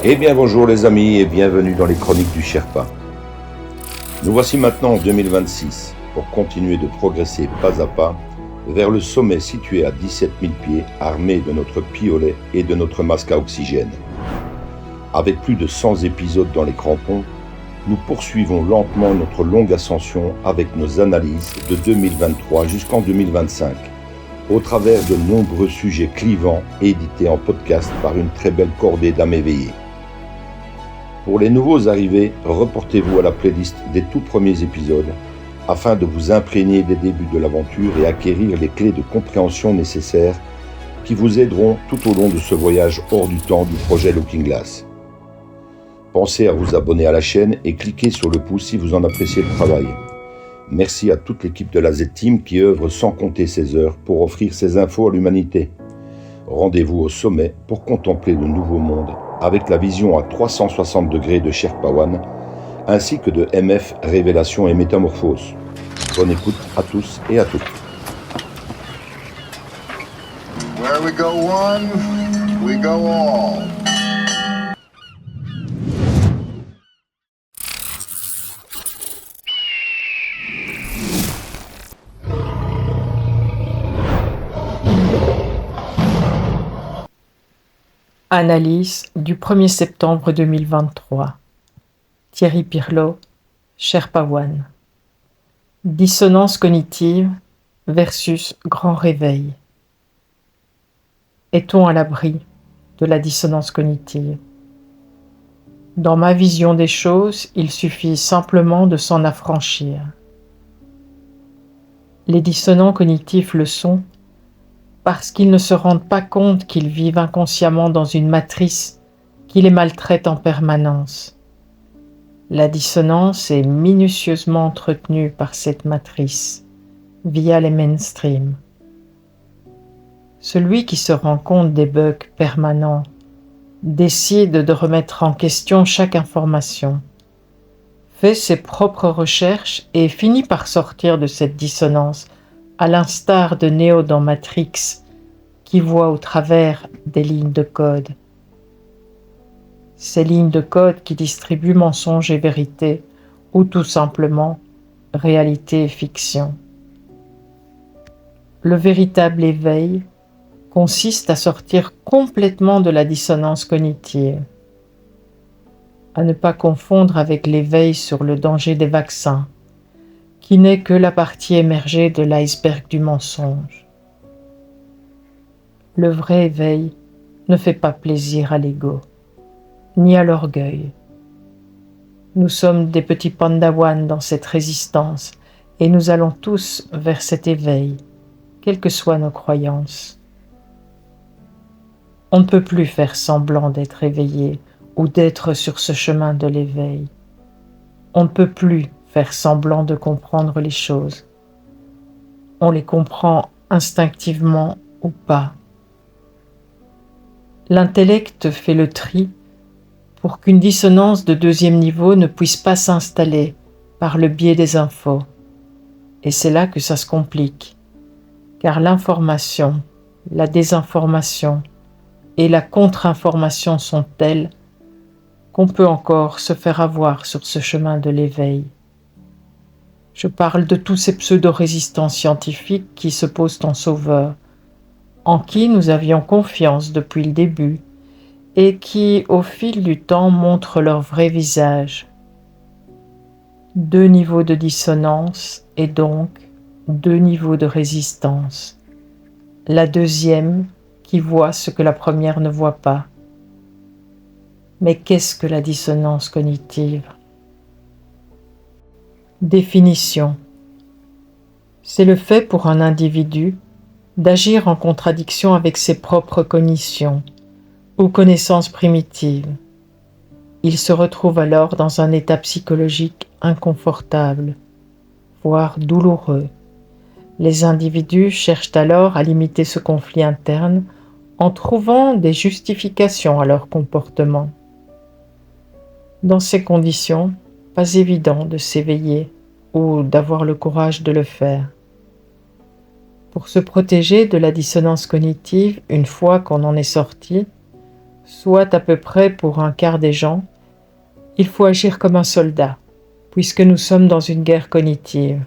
Eh bien bonjour les amis et bienvenue dans les chroniques du Sherpa. Nous voici maintenant en 2026 pour continuer de progresser pas à pas vers le sommet situé à 17 000 pieds armé de notre piolet et de notre masque à oxygène. Avec plus de 100 épisodes dans les crampons, nous poursuivons lentement notre longue ascension avec nos analyses de 2023 jusqu'en 2025 au travers de nombreux sujets clivants édités en podcast par une très belle cordée d'âmes éveillées. Pour les nouveaux arrivés, reportez-vous à la playlist des tout premiers épisodes afin de vous imprégner des débuts de l'aventure et acquérir les clés de compréhension nécessaires qui vous aideront tout au long de ce voyage hors du temps du projet Looking Glass. Pensez à vous abonner à la chaîne et cliquez sur le pouce si vous en appréciez le travail. Merci à toute l'équipe de la Z-Team qui œuvre sans compter ses heures pour offrir ces infos à l'humanité. Rendez-vous au sommet pour contempler le nouveau monde avec la vision à 360 degrés de Sherpa One ainsi que de MF Révélation et Métamorphose. Bonne écoute à tous et à toutes. Where we go one, we go all. Analyse du 1er septembre 2023. Thierry Pirlot, Sherpa One. Dissonance cognitive versus grand réveil. Est-on à l'abri de la dissonance cognitive ? Dans ma vision des choses, il suffit simplement de s'en affranchir. Les dissonants cognitifs le sont parce qu'ils ne se rendent pas compte qu'ils vivent inconsciemment dans une matrice qui les maltraite en permanence. La dissonance est minutieusement entretenue par cette matrice, via les mainstreams. Celui qui se rend compte des bugs permanents décide de remettre en question chaque information, fait ses propres recherches et finit par sortir de cette dissonance, à l'instar de Neo dans Matrix, qui voit au travers des lignes de code. Ces lignes de code qui distribuent mensonges et vérité, ou tout simplement réalité et fiction. Le véritable éveil consiste à sortir complètement de la dissonance cognitive, à ne pas confondre avec l'éveil sur le danger des vaccins, qui n'est que la partie émergée de l'iceberg du mensonge. Le vrai éveil ne fait pas plaisir à l'ego, ni à l'orgueil. Nous sommes des petits pandawans dans cette résistance, et nous allons tous vers cet éveil, quelles que soient nos croyances. On ne peut plus faire semblant d'être éveillé ou d'être sur ce chemin de l'éveil. On ne peut plus faire semblant de comprendre les choses. On les comprend instinctivement ou pas. L'intellect fait le tri pour qu'une dissonance de deuxième niveau ne puisse pas s'installer par le biais des infos. Et c'est là que ça se complique, car l'information, la désinformation et la contre-information sont telles qu'on peut encore se faire avoir sur ce chemin de l'éveil. Je parle de tous ces pseudo-résistants scientifiques qui se posent en sauveurs, en qui nous avions confiance depuis le début et qui, au fil du temps, montrent leur vrai visage. 2 niveaux de dissonance et donc 2 niveaux de résistance. La deuxième qui voit ce que la première ne voit pas. Mais qu'est-ce que la dissonance cognitive ? Définition. C'est le fait pour un individu d'agir en contradiction avec ses propres cognitions ou connaissances primitives. Il se retrouve alors dans un état psychologique inconfortable, voire douloureux. Les individus cherchent alors à limiter ce conflit interne en trouvant des justifications à leur comportement. Dans ces conditions, pas évident de s'éveiller ou d'avoir le courage de le faire. Pour se protéger de la dissonance cognitive une fois qu'on en est sorti, soit à peu près pour un quart des gens, il faut agir comme un soldat, puisque nous sommes dans une guerre cognitive.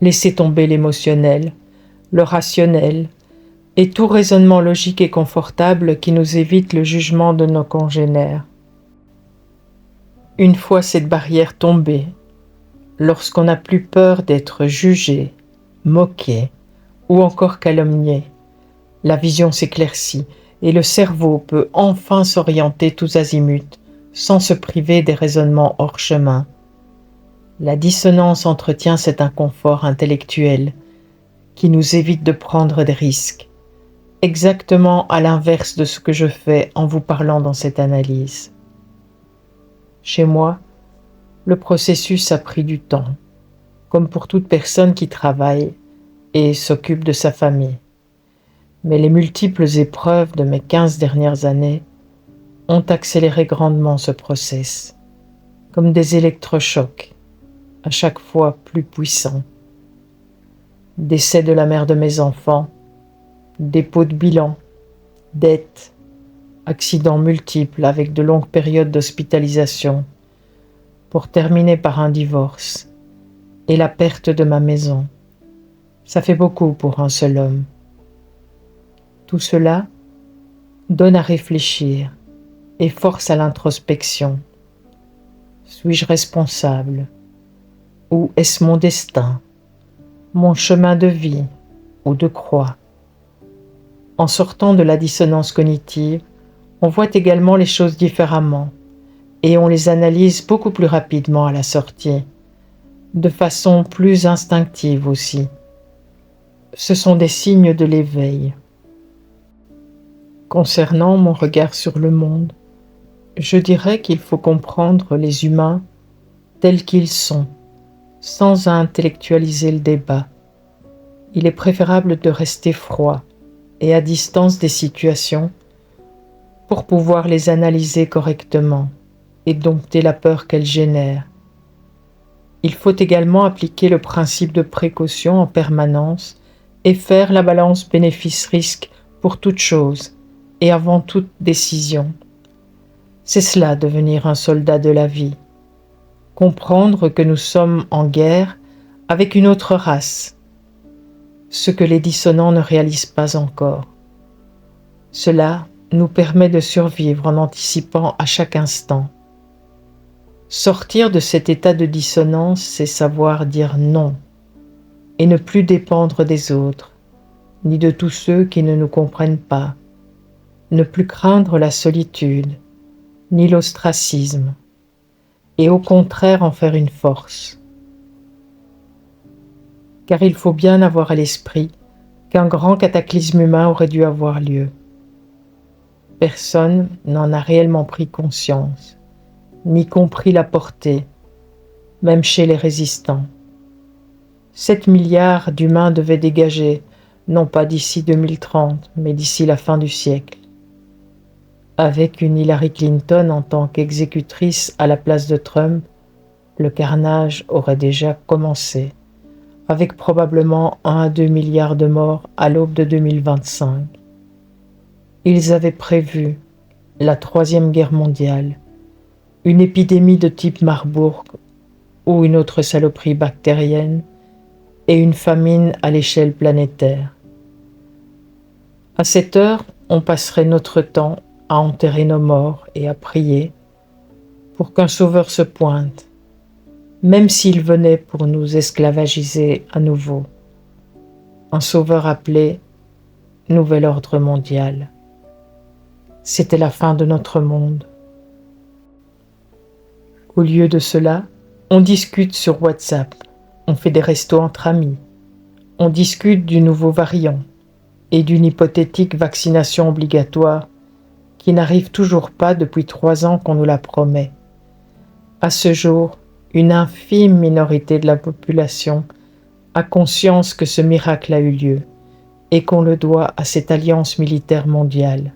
Laisser tomber l'émotionnel, le rationnel, et tout raisonnement logique et confortable qui nous évite le jugement de nos congénères. Une fois cette barrière tombée, lorsqu'on n'a plus peur d'être jugé, moqué ou encore calomnié, la vision s'éclaircit et le cerveau peut enfin s'orienter tous azimuts sans se priver des raisonnements hors chemin. La dissonance entretient cet inconfort intellectuel qui nous évite de prendre des risques, exactement à l'inverse de ce que je fais en vous parlant dans cette analyse. Chez moi, le processus a pris du temps, comme pour toute personne qui travaille et s'occupe de sa famille. Mais les multiples épreuves de mes 15 dernières années ont accéléré grandement ce process, comme des électrochocs, à chaque fois plus puissants. Décès de la mère de mes enfants, dépôt de bilan, dettes, accidents multiples avec de longues périodes d'hospitalisation, pour terminer par un divorce et la perte de ma maison. Ça fait beaucoup pour un seul homme. Tout cela donne à réfléchir et force à l'introspection. Suis-je responsable? Ou est-ce mon destin, mon chemin de vie ou de croix? En sortant de la dissonance cognitive, on voit également les choses différemment et on les analyse beaucoup plus rapidement à la sortie, de façon plus instinctive aussi. Ce sont des signes de l'éveil. Concernant mon regard sur le monde, je dirais qu'il faut comprendre les humains tels qu'ils sont, sans intellectualiser le débat. Il est préférable de rester froid et à distance des situations pour pouvoir les analyser correctement et dompter la peur qu'elles génèrent. Il faut également appliquer le principe de précaution en permanence et faire la balance bénéfice-risque pour toute chose et avant toute décision. C'est cela devenir un soldat de la vie. Comprendre que nous sommes en guerre avec une autre race, ce que les dissonants ne réalisent pas encore. Cela nous permet de survivre en anticipant à chaque instant. Sortir de cet état de dissonance, c'est savoir dire non et ne plus dépendre des autres, ni de tous ceux qui ne nous comprennent pas, ne plus craindre la solitude, ni l'ostracisme, et au contraire en faire une force. Car il faut bien avoir à l'esprit qu'un grand cataclysme humain aurait dû avoir lieu. Personne n'en a réellement pris conscience, ni compris la portée, même chez les résistants. 7 milliards d'humains devaient dégager, non pas d'ici 2030, mais d'ici la fin du siècle. Avec une Hillary Clinton en tant qu'exécutrice à la place de Trump, le carnage aurait déjà commencé, avec probablement 1 à 2 milliards de morts à l'aube de 2025. Ils avaient prévu la Troisième Guerre mondiale, une épidémie de type Marburg ou une autre saloperie bactérienne et une famine à l'échelle planétaire. À cette heure, on passerait notre temps à enterrer nos morts et à prier pour qu'un sauveur se pointe, même s'il venait pour nous esclavagiser à nouveau. Un sauveur appelé Nouvel Ordre Mondial. C'était la fin de notre monde. Au lieu de cela, on discute sur WhatsApp, on fait des restos entre amis, on discute du nouveau variant et d'une hypothétique vaccination obligatoire qui n'arrive toujours pas depuis 3 ans qu'on nous la promet. À ce jour, une infime minorité de la population a conscience que ce miracle a eu lieu et qu'on le doit à cette alliance militaire mondiale.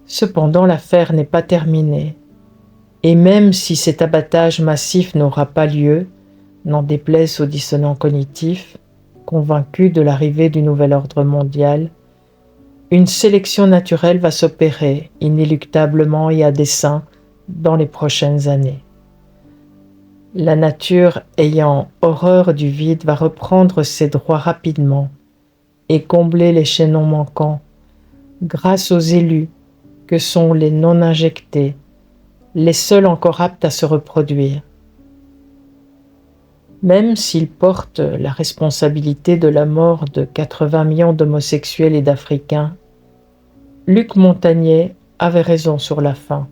Cependant, l'affaire n'est pas terminée, et même si cet abattage massif n'aura pas lieu, n'en déplaise aux dissonants cognitifs, convaincus de l'arrivée du nouvel ordre mondial, une sélection naturelle va s'opérer inéluctablement et à dessein dans les prochaines années. La nature ayant horreur du vide va reprendre ses droits rapidement et combler les chaînons manquants grâce aux élus que sont les non-injectés, les seuls encore aptes à se reproduire. Même s'ils portent la responsabilité de la mort de 80 millions d'homosexuels et d'Africains, Luc Montagnier avait raison sur la fin,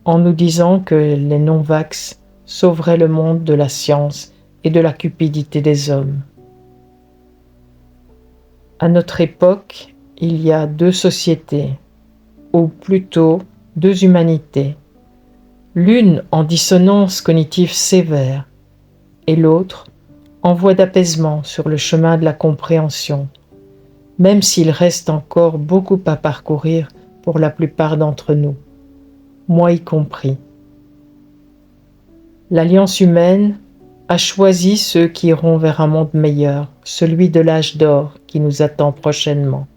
en nous disant que les non-vax sauveraient le monde de la science et de la cupidité des hommes. À notre époque, il y a deux sociétés, ou plutôt deux humanités, l'une en dissonance cognitive sévère et l'autre en voie d'apaisement sur le chemin de la compréhension, même s'il reste encore beaucoup à parcourir pour la plupart d'entre nous, moi y compris. L'Alliance humaine a choisi ceux qui iront vers un monde meilleur, celui de l'âge d'or qui nous attend prochainement.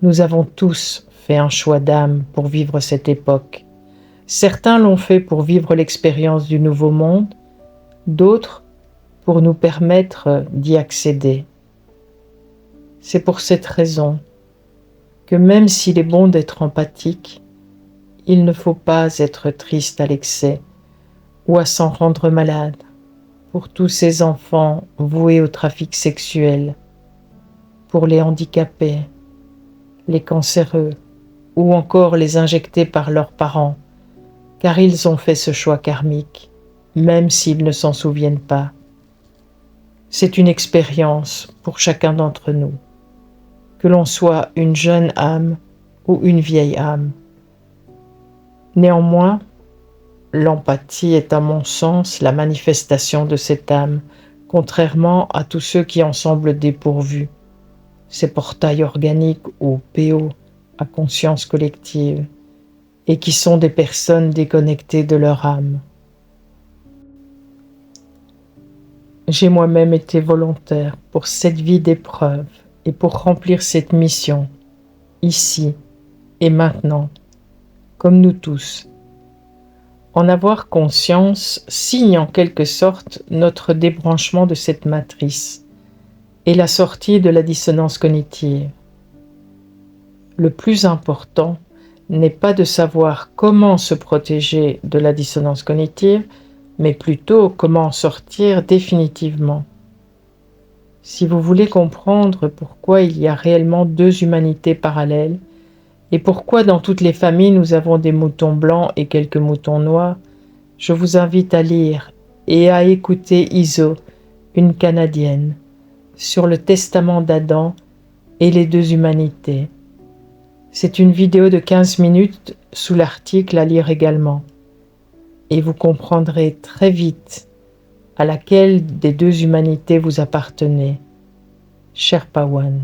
Nous avons tous fait un choix d'âme pour vivre cette époque. Certains l'ont fait pour vivre l'expérience du nouveau monde, d'autres pour nous permettre d'y accéder. C'est pour cette raison que même s'il est bon d'être empathique, il ne faut pas être triste à l'excès ou à s'en rendre malade pour tous ces enfants voués au trafic sexuel, pour les handicapés, les cancéreux ou encore les injectés par leurs parents, car ils ont fait ce choix karmique, même s'ils ne s'en souviennent pas. C'est une expérience pour chacun d'entre nous, que l'on soit une jeune âme ou une vieille âme. Néanmoins, l'empathie est à mon sens la manifestation de cette âme, contrairement à tous ceux qui en semblent dépourvus, ces portails organiques ou PO à conscience collective, et qui sont des personnes déconnectées de leur âme. J'ai moi-même été volontaire pour cette vie d'épreuve et pour remplir cette mission, ici et maintenant, comme nous tous. En avoir conscience signe en quelque sorte notre débranchement de cette matrice et la sortie de la dissonance cognitive. Le plus important n'est pas de savoir comment se protéger de la dissonance cognitive, mais plutôt comment en sortir définitivement. Si vous voulez comprendre pourquoi il y a réellement deux humanités parallèles, et pourquoi dans toutes les familles nous avons des moutons blancs et quelques moutons noirs, je vous invite à lire et à écouter Iso, une Canadienne, sur le testament d'Adam et les deux humanités. C'est une vidéo de 15 minutes sous l'article à lire également. Et vous comprendrez très vite à laquelle des deux humanités vous appartenez, cher Pawan.